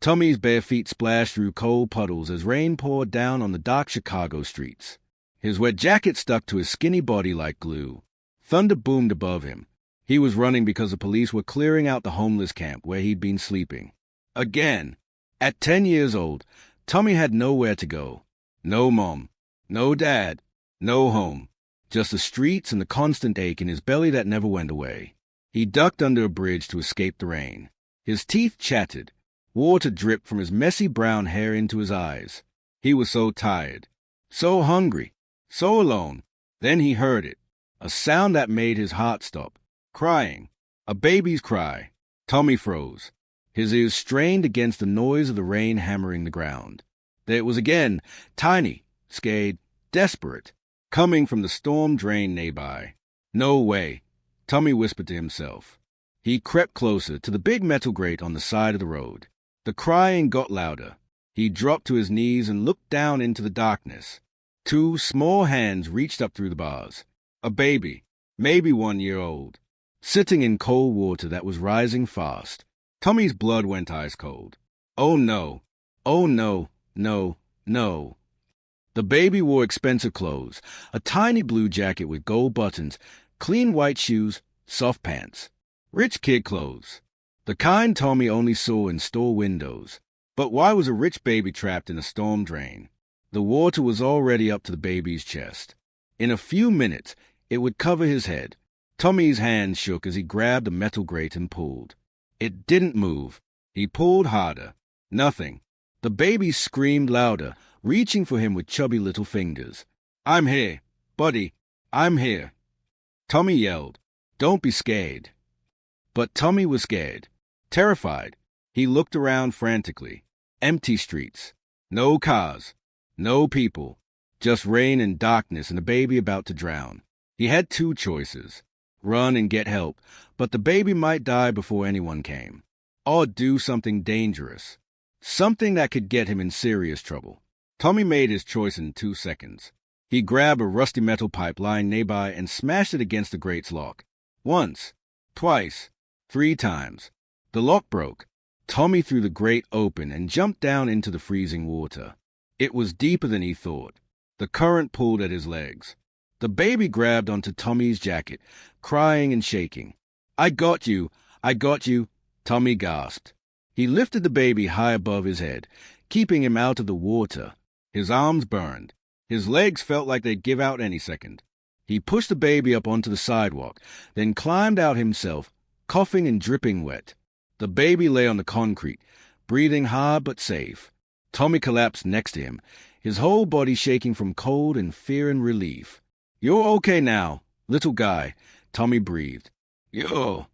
Tommy's bare feet splashed through cold puddles as rain poured down on the dark Chicago streets. His wet jacket stuck to his skinny body like glue. Thunder boomed above him. He was running because the police were clearing out the homeless camp where he'd been sleeping. Again. At 10 years old, Tommy had nowhere to go. No mom, no dad, no home. Just the streets and the constant ache in his belly that never went away. He ducked under a bridge to escape the rain. His teeth chattered. Water dripped from his messy brown hair into his eyes. He was so tired, so hungry, so alone. Then he heard it, a sound that made his heart stop. Crying. A baby's cry. Tommy froze. His ears strained against the noise of the rain hammering the ground. There it was again, tiny, scared, desperate, coming from the storm drain nearby. No way, Tommy whispered to himself. He crept closer to the big metal grate on the side of the road. The crying got louder. He dropped to his knees and looked down into the darkness. 2 small hands reached up through the bars. A baby, maybe 1 year old, sitting in cold water that was rising fast. Tommy's blood went ice cold. Oh no, oh no, no, no. The baby wore expensive clothes, a tiny blue jacket with gold buttons, clean white shoes, soft pants. Rich kid clothes. The kind Tommy only saw in store windows. But why was a rich baby trapped in a storm drain? The water was already up to the baby's chest. In a few minutes, it would cover his head. Tommy's hands shook as he grabbed the metal grate and pulled. It didn't move. He pulled harder. Nothing. The baby screamed louder, reaching for him with chubby little fingers. I'm here, buddy. I'm here. Tommy yelled, Don't be scared. But Tommy was scared. Terrified. He looked around frantically. Empty streets. No cars. No people. Just rain and darkness and a baby about to drown. He had 2 choices. Run and get help, but the baby might die before anyone came. Or do something dangerous. Something that could get him in serious trouble. Tommy made his choice in 2 seconds. He grabbed a rusty metal pipe lying nearby and smashed it against the grate's lock. Once. Twice. 3 times. The lock broke. Tommy threw the grate open and jumped down into the freezing water. It was deeper than he thought. The current pulled at his legs. The baby grabbed onto Tommy's jacket, crying and shaking. I got you, Tommy gasped. He lifted the baby high above his head, keeping him out of the water. His arms burned. His legs felt like they'd give out any second. He pushed the baby up onto the sidewalk, then climbed out himself, coughing and dripping wet. The baby lay on the concrete, breathing hard but safe. Tommy collapsed next to him, his whole body shaking from cold and fear and relief. You're okay now, little guy, Tommy breathed. Yo.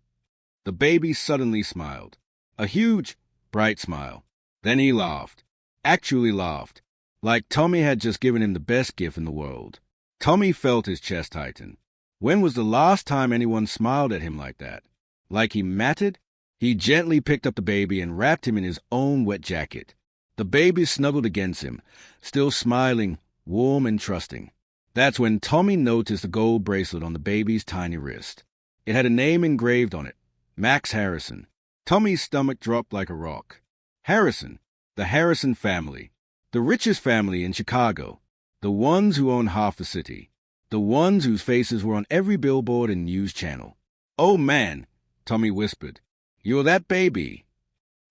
The baby suddenly smiled. A huge, bright smile. Then he laughed. Actually laughed. Like Tommy had just given him the best gift in the world. Tommy felt his chest tighten. When was the last time anyone smiled at him like that? Like he mattered? He gently picked up the baby and wrapped him in his own wet jacket. The baby snuggled against him, still smiling, warm and trusting. That's when Tommy noticed the gold bracelet on the baby's tiny wrist. It had a name engraved on it, Max Harrison. Tommy's stomach dropped like a rock. Harrison, the Harrison family, the richest family in Chicago, the ones who owned half the city, the ones whose faces were on every billboard and news channel. Oh man, Tommy whispered, you're that baby.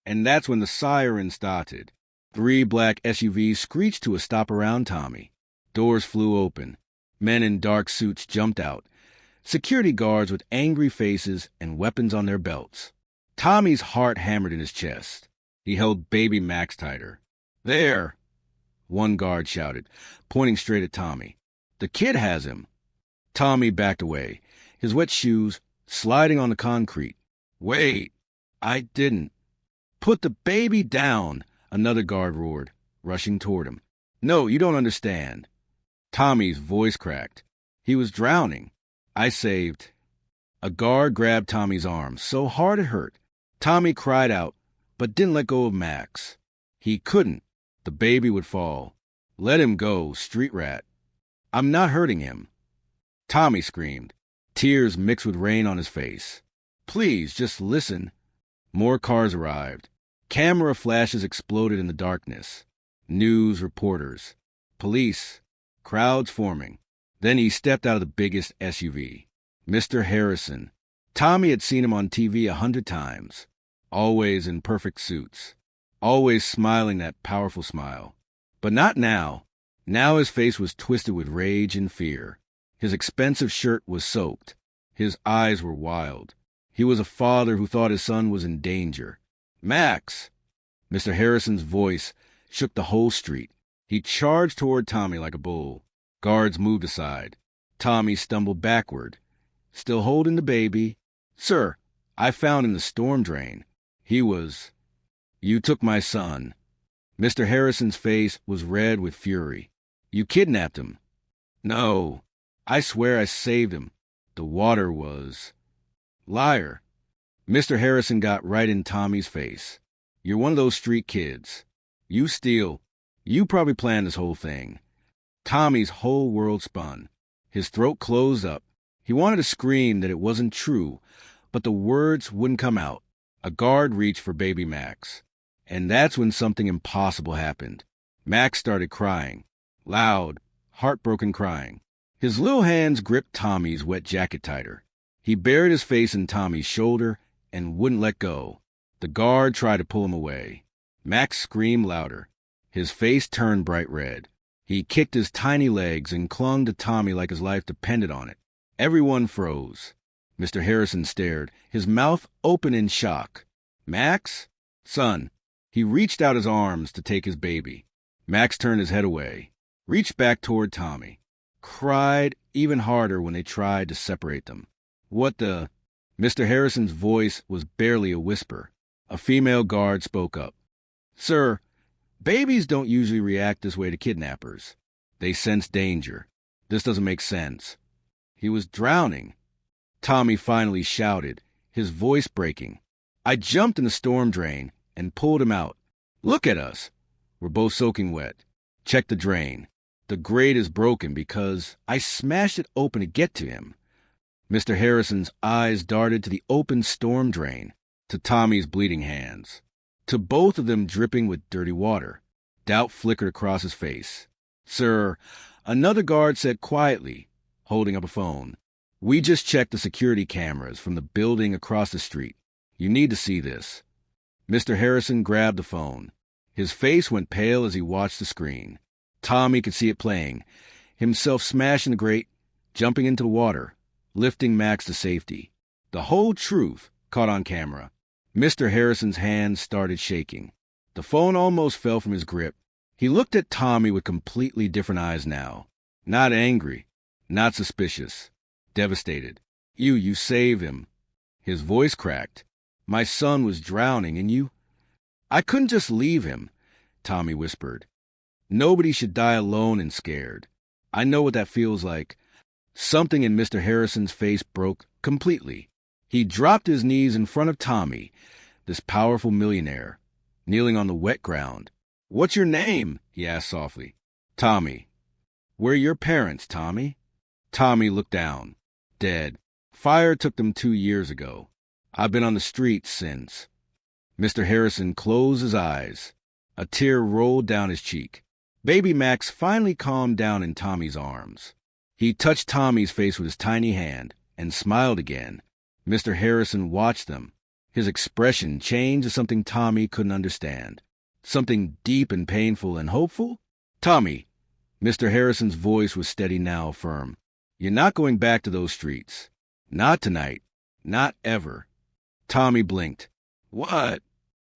And that's when the siren started. 3 black SUVs screeched to a stop around Tommy. Doors flew open. Men in dark suits jumped out. Security guards with angry faces and weapons on their belts. Tommy's heart hammered in his chest. He held baby Max tighter. There, one guard shouted, pointing straight at Tommy. The kid has him. Tommy backed away, his wet shoes sliding on the concrete. Wait, I didn't. Put the baby down, another guard roared, rushing toward him. No, you don't understand. Tommy's voice cracked. He was drowning. I saved. A guard grabbed Tommy's arm so hard it hurt. Tommy cried out, but didn't let go of Max. He couldn't. The baby would fall. Let him go, street rat. I'm not hurting him. Tommy screamed, tears mixed with rain on his face. Please, just listen. More cars arrived. Camera flashes exploded in the darkness. News reporters. Police. Crowds forming. Then he stepped out of the biggest SUV. Mr. Harrison. Tommy had seen him on TV 100 times. Always in perfect suits. Always smiling that powerful smile. But not now. Now his face was twisted with rage and fear. His expensive shirt was soaked. His eyes were wild. He was a father who thought his son was in danger. Max! Mr. Harrison's voice shook the whole street. He charged toward Tommy like a bull. Guards moved aside. Tommy stumbled backward. Still holding the baby. Sir, I found in the storm drain. He was... You took my son. Mr. Harrison's face was red with fury. You kidnapped him. No. I swear I saved him. The water was... Liar. Mr. Harrison got right in Tommy's face. You're one of those street kids. You steal. You probably planned this whole thing. Tommy's whole world spun. His throat closed up. He wanted to scream that it wasn't true, but the words wouldn't come out. A guard reached for baby Max. And that's when something impossible happened. Max started crying. Loud, heartbroken crying. His little hands gripped Tommy's wet jacket tighter. He buried his face in Tommy's shoulder and wouldn't let go. The guard tried to pull him away. Max screamed louder. His face turned bright red. He kicked his tiny legs and clung to Tommy like his life depended on it. Everyone froze. Mr. Harrison stared, his mouth open in shock. Max? Son. He reached out his arms to take his baby. Max turned his head away, reached back toward Tommy, cried even harder when they tried to separate them. What the... Mr. Harrison's voice was barely a whisper. A female guard spoke up. Sir, babies don't usually react this way to kidnappers. They sense danger. This doesn't make sense. He was drowning. Tommy finally shouted, his voice breaking. I jumped in the storm drain and pulled him out. Look at us. We're both soaking wet. Check the drain. The grate is broken because I smashed it open to get to him. Mr. Harrison's eyes darted to the open storm drain, to Tommy's bleeding hands, to both of them dripping with dirty water. Doubt flickered across his face. Sir, another guard said quietly, holding up a phone. We just checked the security cameras from the building across the street. You need to see this. Mr. Harrison grabbed the phone. His face went pale as he watched the screen. Tommy could see it playing, himself smashing the grate, jumping into the water, lifting Max to safety. The whole truth caught on camera. Mr. Harrison's hands started shaking. The phone almost fell from his grip. He looked at Tommy with completely different eyes now. Not angry, not suspicious, devastated. You saved him. His voice cracked. My son was drowning, and you... I couldn't just leave him, Tommy whispered. Nobody should die alone and scared. I know what that feels like. Something in Mr. Harrison's face broke completely. He dropped his knees in front of Tommy, this powerful millionaire, kneeling on the wet ground. What's your name? He asked softly. Tommy. Where are your parents, Tommy? Tommy looked down. Dead. Fire took them 2 years ago. I've been on the streets since. Mr. Harrison closed his eyes. A tear rolled down his cheek. Baby Max finally calmed down in Tommy's arms. He touched Tommy's face with his tiny hand and smiled again. Mr. Harrison watched them. His expression changed to something Tommy couldn't understand. Something deep and painful and hopeful? Tommy, Mr. Harrison's voice was steady now, firm. You're not going back to those streets. Not tonight. Not ever. Tommy blinked. What?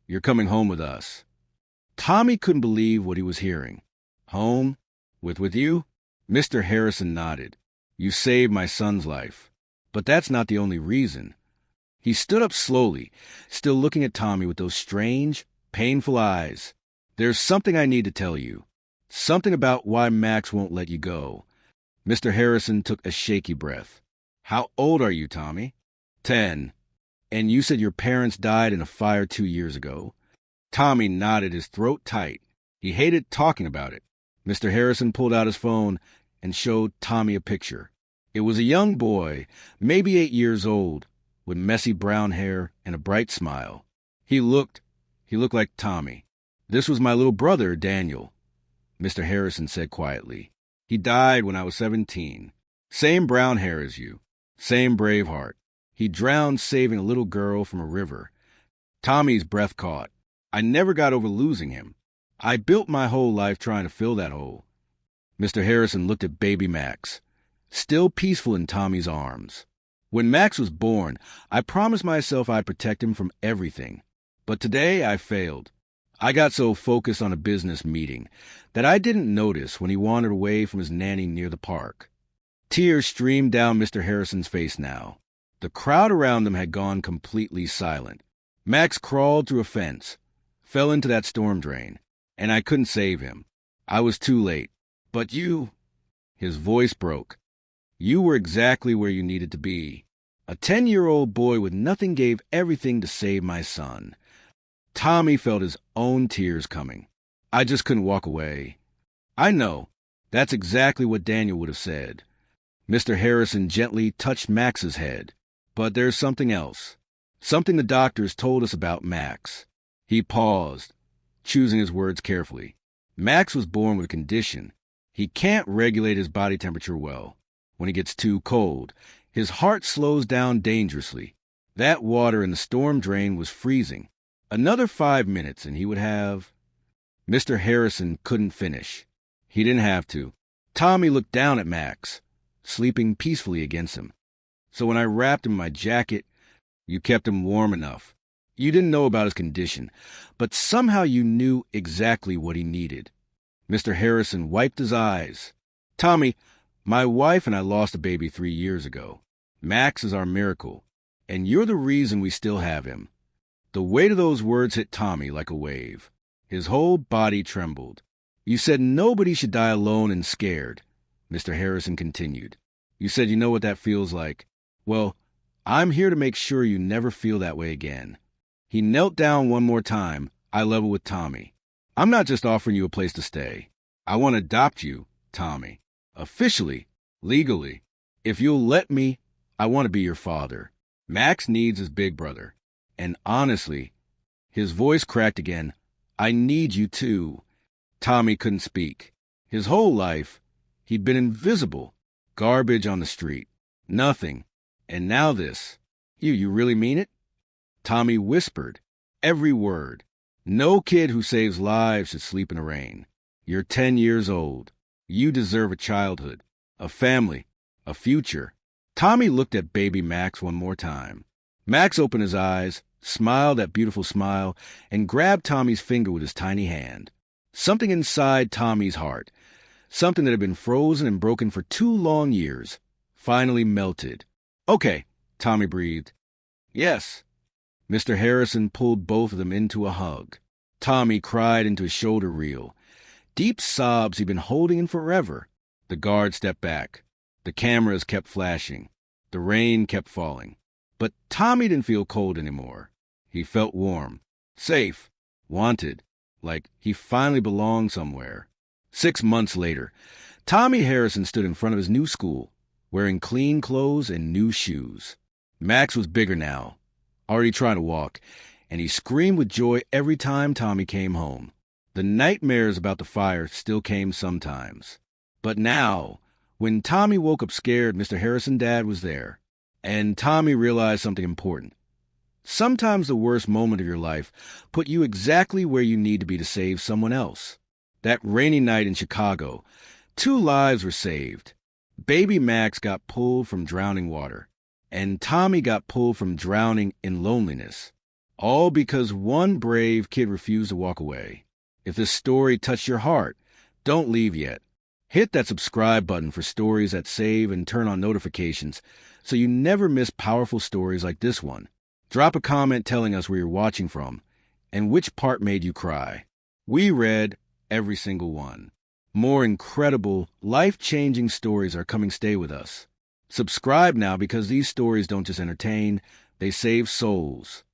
You're coming home with us. Tommy couldn't believe what he was hearing. Home? With you? Mr. Harrison nodded. You saved my son's life. But that's not the only reason. He stood up slowly, still looking at Tommy with those strange, painful eyes. There's something I need to tell you. Something about why Max won't let you go. Mr. Harrison took a shaky breath. How old are you, Tommy? 10. And you said your parents died in a fire 2 years ago. Tommy nodded, his throat tight. He hated talking about it. Mr. Harrison pulled out his phone and showed Tommy a picture. It was a young boy, maybe 8 years old, with messy brown hair and a bright smile. He looked He looked like Tommy. "This was my little brother, Daniel," Mr. Harrison said quietly. "He died when I was 17. Same brown hair as you. Same brave heart. He drowned saving a little girl from a river. Tommy's breath caught. I never got over losing him. I built my whole life trying to fill that hole." Mr. Harrison looked at baby Max, still peaceful in Tommy's arms. "When Max was born, I promised myself I'd protect him from everything. But today I failed. I got so focused on a business meeting that I didn't notice when he wandered away from his nanny near the park." Tears streamed down Mr. Harrison's face now. The crowd around them had gone completely silent. Max crawled through a fence, fell into that storm drain, and I couldn't save him. I was too late. "But you—" His voice broke. "You were exactly where you needed to be. A 10-year-old boy with nothing gave everything to save my son." Tommy felt his own tears coming. "I just couldn't walk away." "I know. That's exactly what Daniel would have said." Mr. Harrison gently touched Max's head. "But there's something else. Something the doctors told us about Max." He paused, choosing his words carefully. "Max was born with a condition. He can't regulate his body temperature well. When it gets too cold, his heart slows down dangerously. That water in the storm drain was freezing. Another 5 minutes and he would have—" Mr. Harrison couldn't finish. He didn't have to. Tommy looked down at Max, sleeping peacefully against him. "So when I wrapped him in my jacket, you kept him warm enough. You didn't know about his condition, but somehow you knew exactly what he needed." Mr. Harrison wiped his eyes. "Tommy, my wife and I lost a baby 3 years ago. Max is our miracle, and you're the reason we still have him." The weight of those words hit Tommy like a wave. His whole body trembled. "You said nobody should die alone and scared," Mr. Harrison continued. "You said you know what that feels like. Well, I'm here to make sure you never feel that way again." He knelt down one more time, eye level with Tommy. "I'm not just offering you a place to stay. I want to adopt you, Tommy. Officially, legally. If you'll let me, I want to be your father. Max needs his big brother. And honestly," his voice cracked again, "I need you too." Tommy couldn't speak. His whole life, he'd been invisible, garbage on the street, nothing. And now this. You really mean it?" Tommy whispered, every word. "No kid who saves lives should sleep in the rain. You're 10 years old. You deserve a childhood, a family, a future." Tommy looked at baby Max one more time. Max opened his eyes, smiled that beautiful smile, and grabbed Tommy's finger with his tiny hand. Something inside Tommy's heart, something that had been frozen and broken for 2 long years, finally melted. "Okay," Tommy breathed. "Yes." Mr. Harrison pulled both of them into a hug. Tommy cried into his shoulder reel. Deep sobs he'd been holding in forever. The guard stepped back. The cameras kept flashing. The rain kept falling. But Tommy didn't feel cold anymore. He felt warm, safe, wanted, like he finally belonged somewhere. 6 months later, Tommy Harrison stood in front of his new school, wearing clean clothes and new shoes. Max was bigger now, already trying to walk, and he screamed with joy every time Tommy came home. The nightmares about the fire still came sometimes. But now, when Tommy woke up scared, Mr. Harrison's dad was there. And Tommy realized something important. Sometimes the worst moment of your life put you exactly where you need to be to save someone else. That rainy night in Chicago, 2 lives were saved. Baby Max got pulled from drowning water, and Tommy got pulled from drowning in loneliness. All because one brave kid refused to walk away. If this story touched your heart, don't leave yet. Hit that subscribe button for stories that save and turn on notifications so you never miss powerful stories like this one. Drop a comment telling us where you're watching from and which part made you cry. We read every single one. More incredible, life-changing stories are coming. Stay with us. Subscribe now because these stories don't just entertain, they save souls.